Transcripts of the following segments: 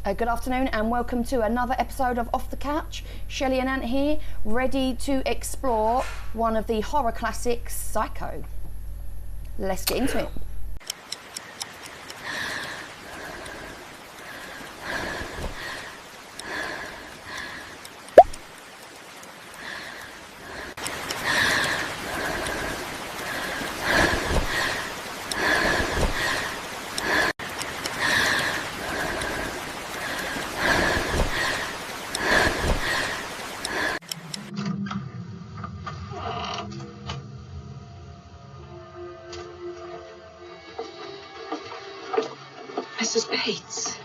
Good afternoon and welcome to another episode of Off the Couch. Shelly and Ant here, ready to explore one of the horror classics, Psycho. Let's get into it. Mrs. Bates.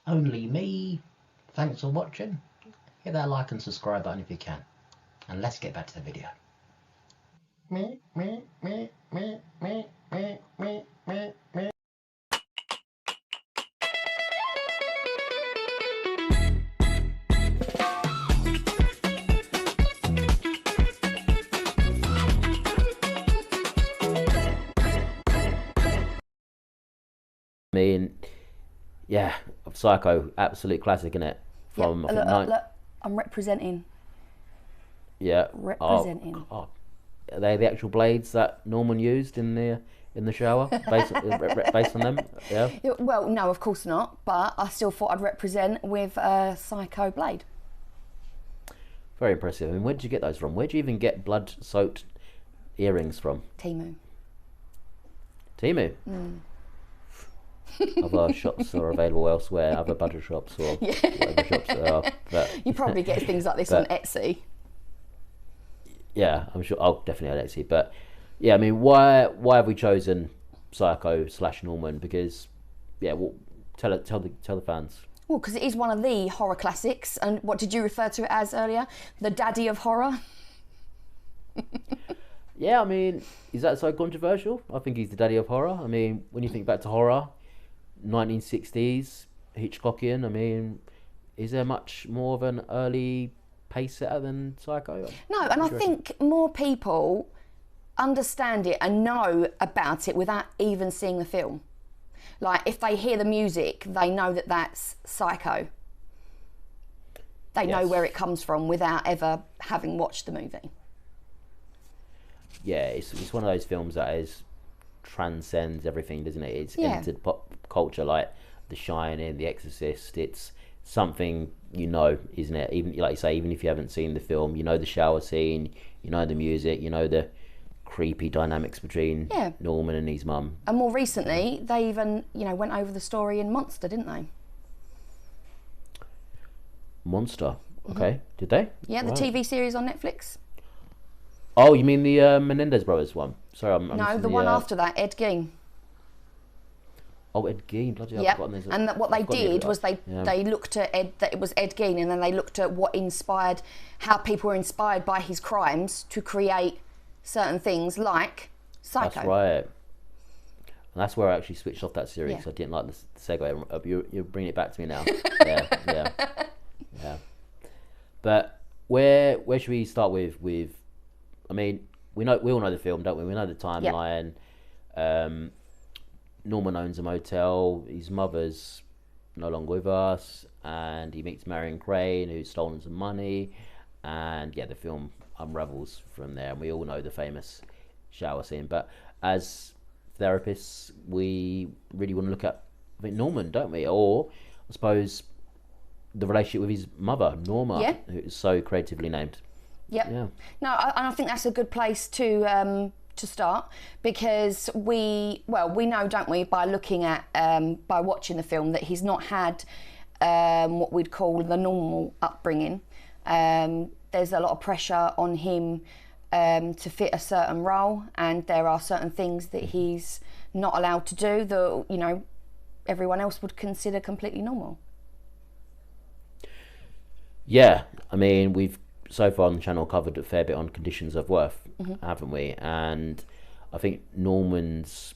Only me. Thanks for watching. Hit that like and subscribe button if you can. And let's get back to the video. I mean, yeah, Psycho, absolute classic, isn't it? From Yep, look, I'm representing. Yeah. Representing. Are they the actual blades that Norman used in the shower, based on them? Yeah. Well, no, of course not. But I still thought I'd represent with a Psycho blade. Very impressive. I mean, where did you get those from? Where do you even get blood-soaked earrings from? Temu. Temu. Other shops are available elsewhere, other butter shops or whatever shops there are. But, you probably get things like this on Etsy. Yeah, I'm sure. I'll definitely on Etsy. But yeah, I mean, why have we chosen Psycho / Norman? Because yeah, well, tell the fans. Well, because it is one of the horror classics, and what did you refer to it as earlier? The daddy of horror. Yeah, I mean, is that so controversial? I think he's the daddy of horror. I mean, when you think back to horror, 1960s, Hitchcockian, I mean, is there much more of an early pace setter than Psycho? No, and I think more people understand it and know about it without even seeing the film. Like, if they hear the music, they know that that's Psycho. They know where it comes from without ever having watched the movie. Yeah, it's one of those films that transcends everything, doesn't it? It's entered pop culture, like The Shining, The Exorcist. It's something, you know, isn't it? Even like you say, even if you haven't seen the film, you know the shower scene, you know the music, you know the creepy dynamics between Norman and his mum. And more recently, they even, went over the story in Monster, didn't they? Monster, okay. Did they? Yeah, the TV series on Netflix. Oh, you mean the Menendez brothers one? Sorry, I'm no, the one after that, Ed Gein. Oh, Ed Gein, bloody hell! Yeah, and what they did was they looked at that it was Ed Gein, and then they looked at how people were inspired by his crimes to create certain things like Psycho. That's right. And that's where I actually switched off that series. Yeah. I didn't like the segue. You're bringing it back to me now. yeah. But where should we start with? I mean, we all know the film, don't we? We know the timeline. Yep. Norman owns a motel. His mother's no longer with us, and he meets Marion Crane, who's stolen some money, and the film unravels from there. And we all know the famous shower scene. But as therapists, we really want to look at Norman, don't we? Or I suppose the relationship with his mother, Norma, who is so creatively named. Yep. Yeah. No, I think that's a good place to start, because we know, don't we, by looking at by watching the film, that he's not had what we'd call the normal upbringing. There's a lot of pressure on him to fit a certain role, and there are certain things that he's not allowed to do that everyone else would consider completely normal. Yeah, I mean, we've so far on the channel covered a fair bit on conditions of worth, haven't we? And I think Norman's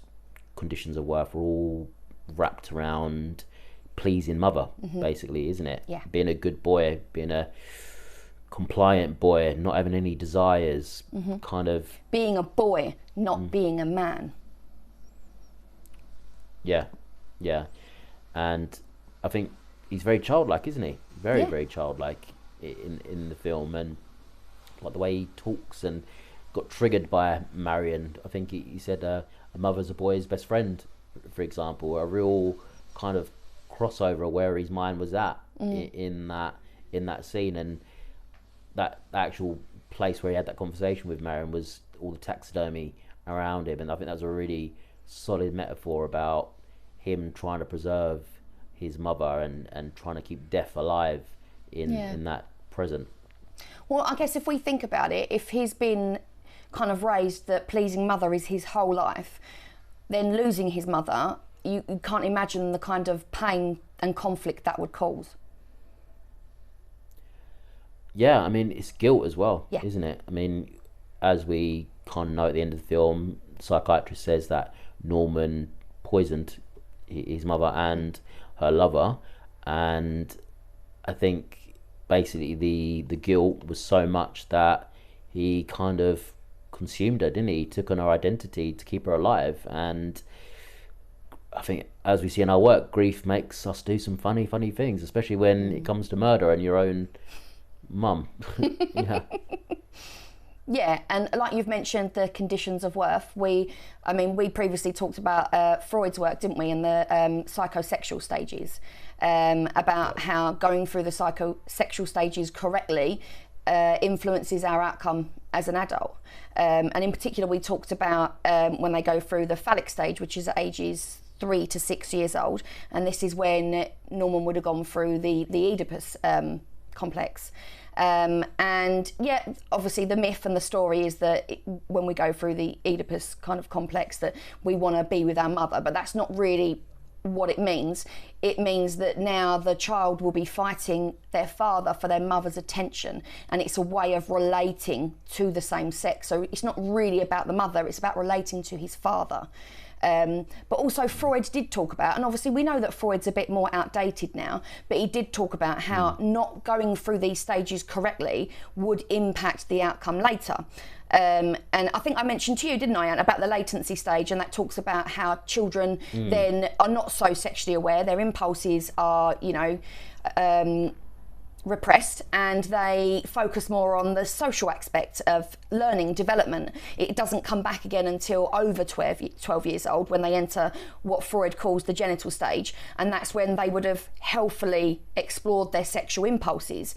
conditions of worth are all wrapped around pleasing mother, basically, isn't it? Yeah. Being a good boy, being a compliant boy, not having any desires, kind of being a boy, not being a man. Yeah, and I think he's very childlike, isn't he? Very childlike in the film, and like the way he talks, and got triggered by Marion. I think he said a mother's a boy's best friend, for example, a real kind of crossover where his mind was at in that scene, and that actual place where he had that conversation with Marion was all the taxidermy around him, and I think that was a really solid metaphor about him trying to preserve his mother and trying to keep death alive in that present. Well, I guess if we think about it, if he's been kind of raised that pleasing mother is his whole life, then losing his mother, you can't imagine the kind of pain and conflict that would cause. Yeah, I mean, it's guilt as well, Yeah. isn't it? I mean, as we kind of know at the end of the film, the psychiatrist says that Norman poisoned his mother and her lover, and I think basically the guilt was so much that he kind of consumed her, didn't he? He took on her identity to keep her alive, and I think, as we see in our work, grief makes us do some funny things, especially when it comes to murder and your own mum. Yeah. Yeah, and like you've mentioned, the conditions of worth. We previously talked about Freud's work, didn't we, in the psychosexual stages, about how going through the psychosexual stages correctly influences our outcome as an adult. And in particular, we talked about when they go through the phallic stage, which is at ages 3 to 6 years old, and this is when Norman would have gone through the Oedipus complex. And yeah, obviously the myth and the story is that when we go through the Oedipus kind of complex that we want to be with our mother, but that's not really what it means. It means that now the child will be fighting their father for their mother's attention, and it's a way of relating to the same sex. So it's not really about the mother, it's about relating to his father. But also Freud did talk about, and obviously we know that Freud's a bit more outdated now, but he did talk about how not going through these stages correctly would impact the outcome later. And I think I mentioned to you, didn't I, Ant, about the latency stage, and that talks about how children then are not so sexually aware, their impulses are, repressed, and they focus more on the social aspect of learning development. It doesn't come back again until over 12 years old, when they enter what Freud calls the genital stage, and that's when they would have healthily explored their sexual impulses.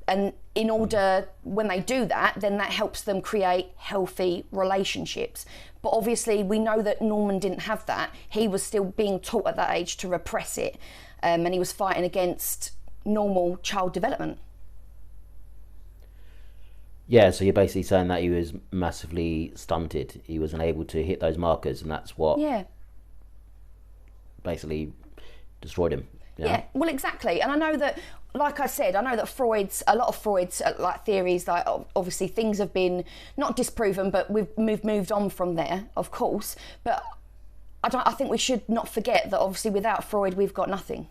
And in order, when they do that, then that helps them create healthy relationships. But obviously we know that Norman didn't have that. He was still being taught at that age to repress it, and he was fighting against normal child development. Yeah, so you're basically saying that he was massively stunted. He wasn't able to hit those markers, and that's what basically destroyed him. Yeah, well, exactly. And I know that, like I said, a lot of Freud's like theories, like obviously things have been not disproven, but we've moved on from there, of course. But I think we should not forget that obviously without Freud, we've got nothing.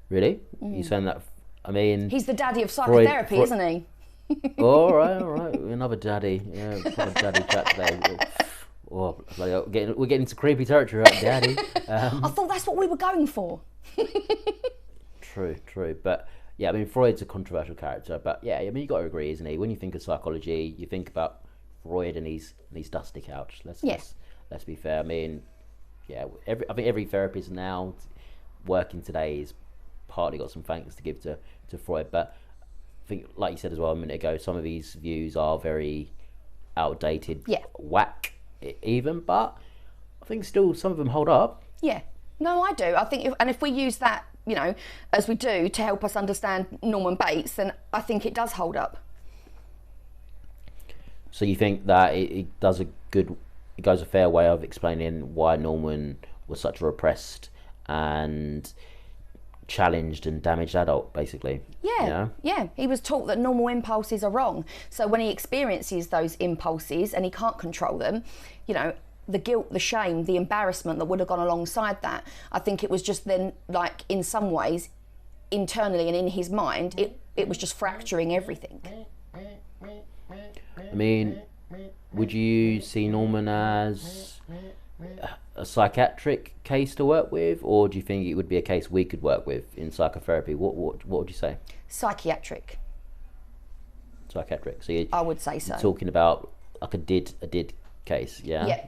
Really? You saying that? I mean, he's the daddy of psychotherapy, isn't he? all right. Another daddy. Yeah, daddy chat today. Oh, we're getting into creepy territory, right, daddy? I thought that's what we were going for. True. But yeah, I mean, Freud's a controversial character. But yeah, I mean, you got to agree, isn't he? When you think of psychology, you think about Freud and his dusty couch. Let's be fair. I mean, yeah, I think every therapist now working today is partly got some thanks to give to Freud, but I think, like you said as well a minute ago, some of these views are very outdated, whack even, but I think still some of them hold up. Yeah, no, I do. I think if we use that, as we do, to help us understand Norman Bates, then I think it does hold up. So you think that it goes a fair way of explaining why Norman was such a repressed and challenged and damaged adult, basically. Yeah. He was taught that normal impulses are wrong. So when he experiences those impulses and he can't control them, the guilt, the shame, the embarrassment that would have gone alongside that, I think it was just then, like, in some ways, internally and in his mind, it was just fracturing everything. I mean, would you see Norman as a psychiatric case to work with, or do you think it would be a case we could work with in psychotherapy? What would you say? Psychiatric. Psychiatric. So I would say so. You're talking about like a did case, yeah?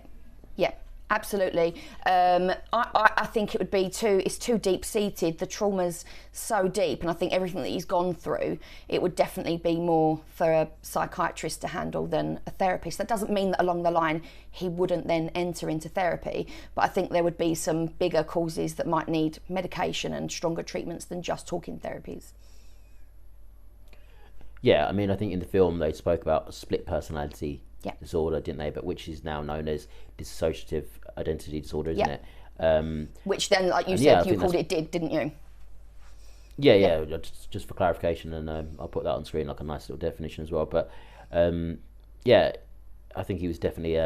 Yeah, absolutely. I think it would be it's too deep seated. The trauma's so deep, and I think everything that he's gone through, it would definitely be more for a psychiatrist to handle than a therapist. That doesn't mean that along the line he wouldn't then enter into therapy, but I think there would be some bigger causes that might need medication and stronger treatments than just talking therapies. Yeah, I mean, I think in the film they spoke about a split personality Yeah. disorder, didn't they? But which is now known as dissociative identity disorder, isn't Yeah. it? Which then, like you and said, you called it didn't you? Yeah. Just for clarification, and I'll put that on screen like a nice little definition as well. But yeah, I think he was definitely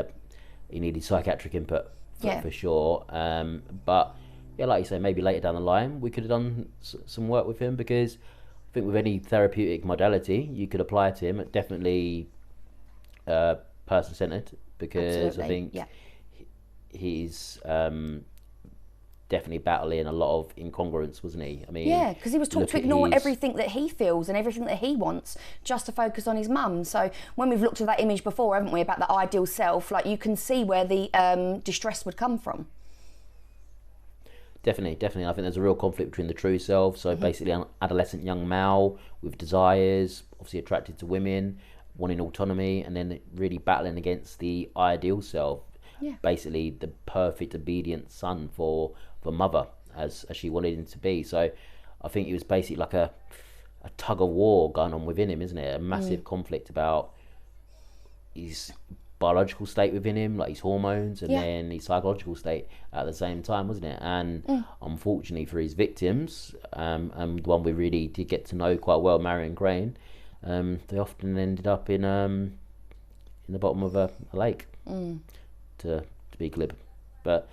he needed psychiatric input for sure. But yeah, like you say, maybe later down the line we could have done some work with him, because I think with any therapeutic modality you could apply to him, definitely person-centered, because Absolutely. I think he's definitely battling a lot of incongruence, wasn't he? I mean, Yeah, because he was taught look to at ignore his- everything that he feels and everything that he wants just to focus on his mum. So when we've looked at that image before, haven't we, about the ideal self, like you can see where the distress would come from. Definitely. I think there's a real conflict between the true self. So basically, an adolescent young male with desires, obviously attracted to women, wanting autonomy, and then really battling against the ideal self. Yeah. Basically, the perfect obedient son for mother, as she wanted him to be. So I think it was basically like a tug of war going on within him, isn't it? A massive conflict about his biological state within him, like his hormones, and then his psychological state at the same time, wasn't it? And unfortunately for his victims, and the one we really did get to know quite well, Marion Crane, they often ended up in the bottom of a lake, to be glib. But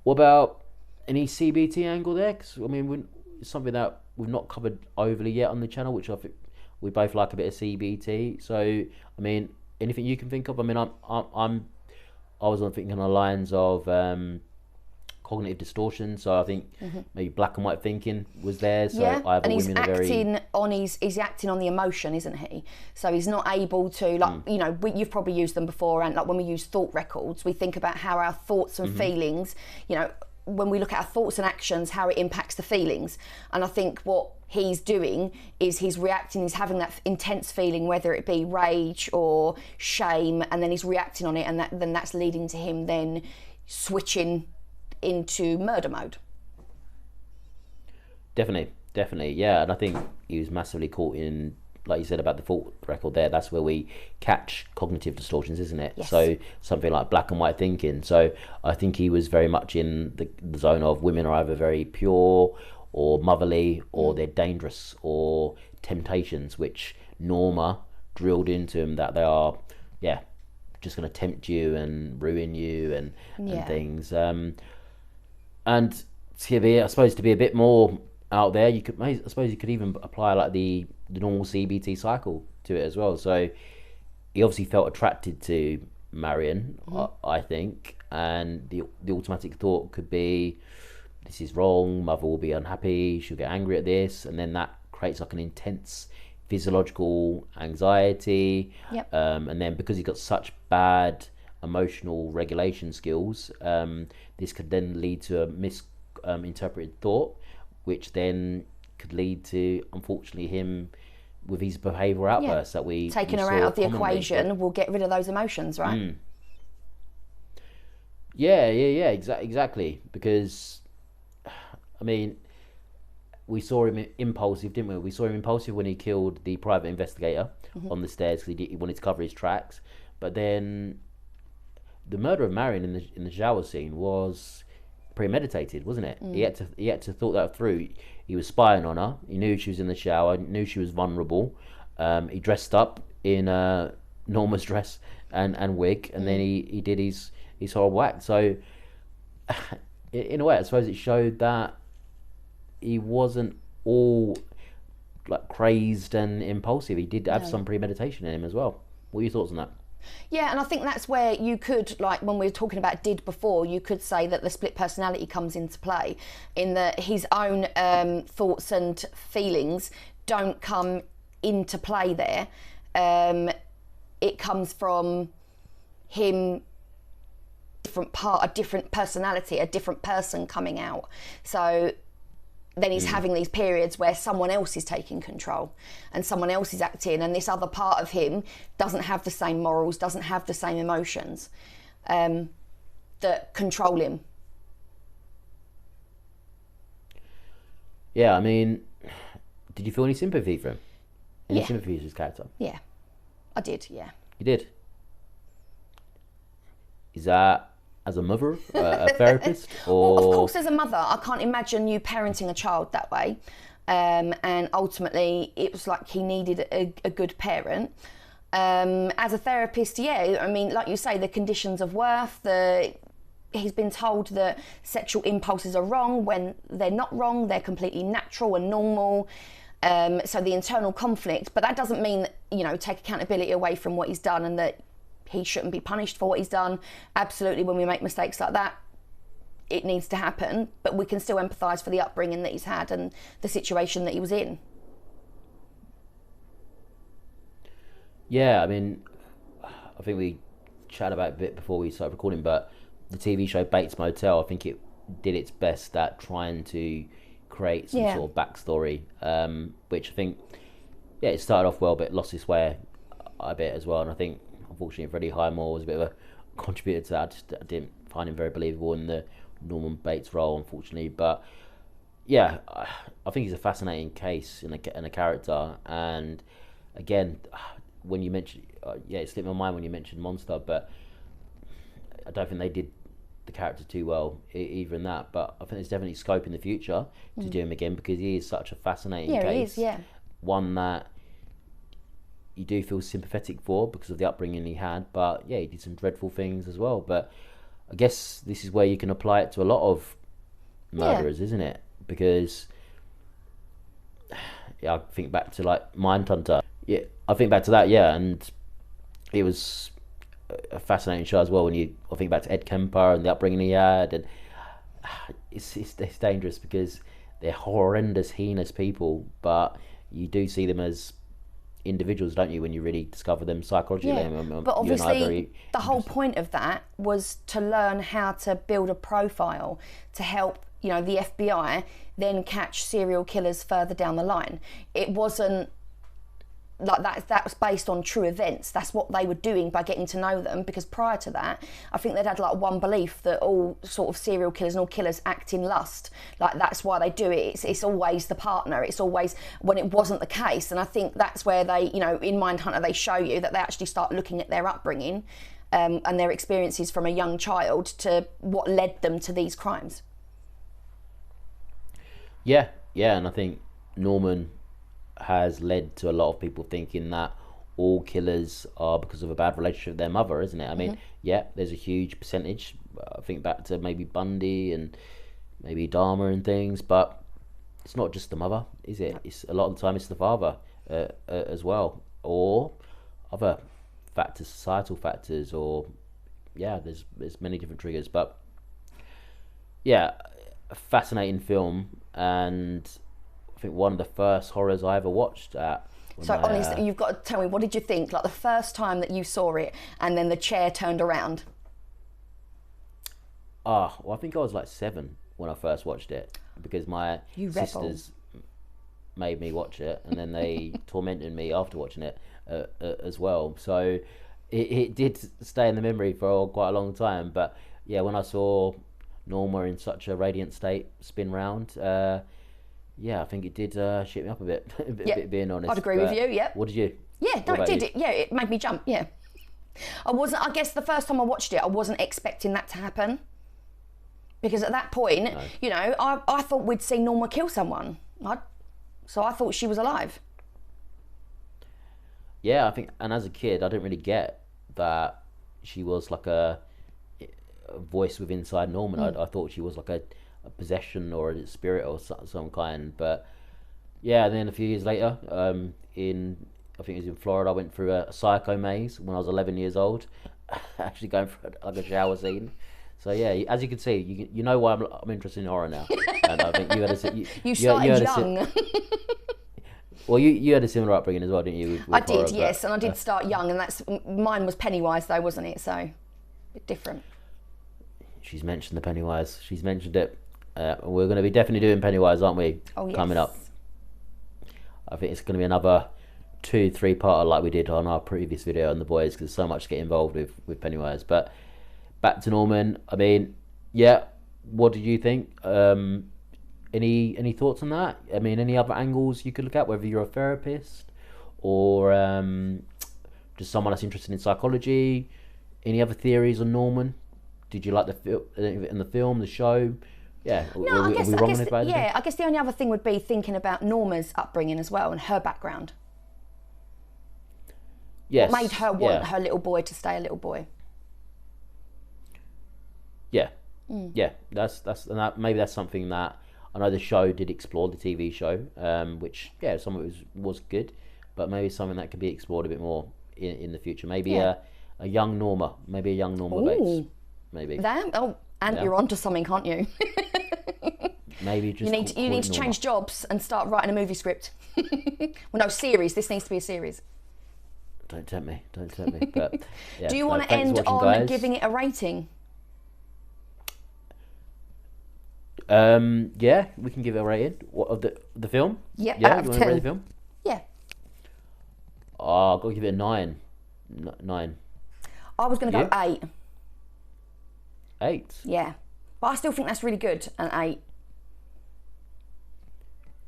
what about any CBT angle there? 'Cause, I mean, it's something that we've not covered overly yet on the channel, which I think we both like a bit of CBT. So, I mean, anything you can think of? I mean, I was on thinking on the lines of cognitive distortion. So I think maybe black and white thinking was there. So either and he's women are very he's acting on the emotion, isn't he? So he's not able to, like, you know, you've probably used them before, and like when we use thought records, we think about how our thoughts and feelings, you know, when we look at our thoughts and actions, how it impacts the feelings. And I think what he's doing is he's reacting, he's having that intense feeling, whether it be rage or shame, and then he's reacting on it, and then that's leading to him then switching into murder mode. Definitely, yeah. And I think he was massively caught in, like you said about the thought record there, that's where we catch cognitive distortions, isn't it? Yes. So something like black and white thinking. So I think he was very much in the zone of women are either very pure or motherly, or they're dangerous, or temptations, which Norma drilled into him, that they are, just going to tempt you and ruin you and things. And to be, I suppose, to be a bit more out there, you could, I suppose, you could even apply like the normal CBT cycle to it as well. So he obviously felt attracted to Marion, I think, and the automatic thought could be, this is wrong, mother will be unhappy, she'll get angry at this, and then that creates like an intense physiological anxiety. And then because he's got such bad emotional regulation skills, this could then lead to a misinterpreted thought, which then could lead to, unfortunately, him with his behavioural outbursts that we taking her saw out of the commonly. equation will get rid of those emotions, right? Yeah, exactly. Because, I mean, we saw him impulsive, didn't we? We saw him impulsive when he killed the private investigator on the stairs because he wanted to cover his tracks. But then the murder of Marion in the shower scene was premeditated, wasn't it? He had to thought that through. He was spying on her. He knew she was in the shower. Knew she was vulnerable. He dressed up in Norma's dress and wig, and then he did his horrible act. So, in a way, I suppose it showed that he wasn't all like crazed and impulsive. He did have some premeditation in him as well. What are your thoughts on that? Yeah, and I think that's where you could, like when we were talking about did before, you could say that the split personality comes into play in that his own thoughts and feelings don't come into play there. It comes from him, a different personality, a different person coming out. So then he's having these periods where someone else is taking control and someone else is acting, and this other part of him doesn't have the same morals, doesn't have the same emotions that control him. Yeah, I mean, did you feel any sympathy for him? Any Yeah. sympathy for his character? Yeah, I did, yeah. You did? Is that as a mother, a therapist, or? Well, of course, as a mother, I can't imagine you parenting a child that way. And ultimately, it was like he needed a good parent. As a therapist, yeah, I mean, like you say, the conditions of worth, he's been told that sexual impulses are wrong when they're not wrong, they're completely natural and normal. So the internal conflict, but that doesn't mean that, you know, take accountability away from what he's done and that he shouldn't be punished for what he's done. Absolutely, when we make mistakes like that, it needs to happen, but we can still empathise for the upbringing that he's had and the situation that he was in. Yeah, I mean, I think we chatted about it a bit before we started recording, but the TV show Bates Motel, I think it did its best at trying to create some sort of backstory, which I think, yeah, it started off well, but lost its way a bit as well. And I think, unfortunately, Freddie Highmore was a bit of a contributor to that. I didn't find him very believable in the Norman Bates role, unfortunately. But yeah, I think he's a fascinating case and a character. And again, when you mentioned, it slipped my mind when you mentioned Monster, but I don't think they did the character too well either in that. But I think there's definitely scope in the future to do him again, because he is such a fascinating case. He is, yeah. One that you do feel sympathetic for because of the upbringing he had, but yeah, he did some dreadful things as well. But I guess this is where you can apply it to a lot of murderers, isn't it? Because yeah, I think back to like Mindhunter. Yeah, I think back to that, yeah, and it was a fascinating show as well. When I think back to Ed Kemper and the upbringing he had, and it's dangerous because they're horrendous, heinous people, but you do see them as individuals, don't you, when you really discover them psychologically? Yeah, but obviously the whole point of that was to learn how to build a profile to help, you know, the FBI then catch serial killers further down the line. It wasn't like that was based on true events. That's what they were doing by getting to know them, because prior to that, I think they'd had like one belief that all sort of serial killers and all killers act in lust. Like that's why they do it. It's always the partner. It's always, when it wasn't the case. And I think that's where they, you know, in Mindhunter, they show you that they actually start looking at their upbringing and their experiences from a young child to what led them to these crimes. Yeah, and I think Norman has led to a lot of people thinking that all killers are because of a bad relationship with their mother, isn't it? I mean, yeah, there's a huge percentage. I think back to maybe Bundy and maybe Dahmer and things, but it's not just the mother, is it? It's a lot of the time it's the father as well, or other factors, societal factors, or yeah, there's many different triggers. But yeah, a fascinating film, and I think one of the first horrors I ever watched. So honestly, you've got to tell me, what did you think? Like the first time that you saw it, and then the chair turned around. Well, I think I was like 7 when I first watched it, because my sisters made me watch it, and then they tormented me after watching it as well. So it did stay in the memory for quite a long time. But yeah, when I saw Norma in such a radiant state spin round, yeah, I think it did shit me up a bit, being honest. I'd agree with you, yeah. What did you? Yeah, no, it did. Yeah, it made me jump, yeah. I guess the first time I watched it, I wasn't expecting that to happen. Because at that point, you know, I thought we'd seen Norma kill someone. So I thought she was alive. Yeah, I think, and as a kid, I didn't really get that she was like a voice within inside Norman. I thought she was like a possession or a spirit or some kind. But yeah, and then a few years later, I think it was in Florida, I went through a psycho maze when I was 11 years old, actually going through like a shower scene. So yeah, as you can see, you know why I'm interested in horror now. And I think you had a you started young. Well, you had a similar upbringing as well, didn't you? With I did, horror, yes, and I did start young, and mine was Pennywise though, wasn't it? So a bit different. She's mentioned the Pennywise. She's mentioned it. We're going to be definitely doing Pennywise, aren't we? Oh, yes. Coming up. I think it's going to be another 2-3 parter like we did on our previous video on the boys, because there's so much to get involved with Pennywise. But back to Norman. I mean, yeah. What did you think? Any thoughts on that? I mean, any other angles you could look at, whether you're a therapist or just someone that's interested in psychology? Any other theories on Norman? Did you like in the film, the show? Yeah. No, I guess the only other thing would be thinking about Norma's upbringing as well and her background. Yes. What made her want her little boy to stay a little boy? Yeah. Yeah. Maybe that's something that I know the show did explore, the TV show, which some of it was good, but maybe something that could be explored a bit more in the future. Maybe a young Norma, Bates. Maybe. You're onto something, can't you? Maybe just you need to change jobs and start writing a movie script. Well, no, series. This needs to be a series. Don't tempt me. But yeah, do you want to end on giving it a rating? Yeah, we can give it a rating. What of the film? Yep, yeah. Out of You 10. want to rate the film? Yeah. I've got to give it a 9. 9. I was going to go 8. 8. Yeah, but I still think that's really good. An 8.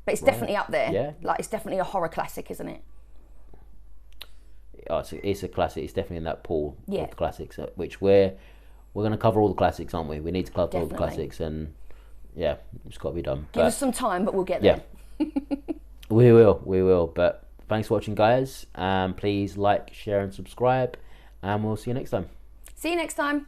But it's definitely up there. Yeah. Like, it's definitely a horror classic, isn't it? Oh, it's a classic. It's definitely in that pool of classics, which we're going to cover all the classics, aren't we? We need to cover all the classics, and yeah, it's got to be done. Give us some time, but we'll get there. Yeah. We will. But thanks for watching, guys. Please like, share, and subscribe, and we'll see you next time. See you next time.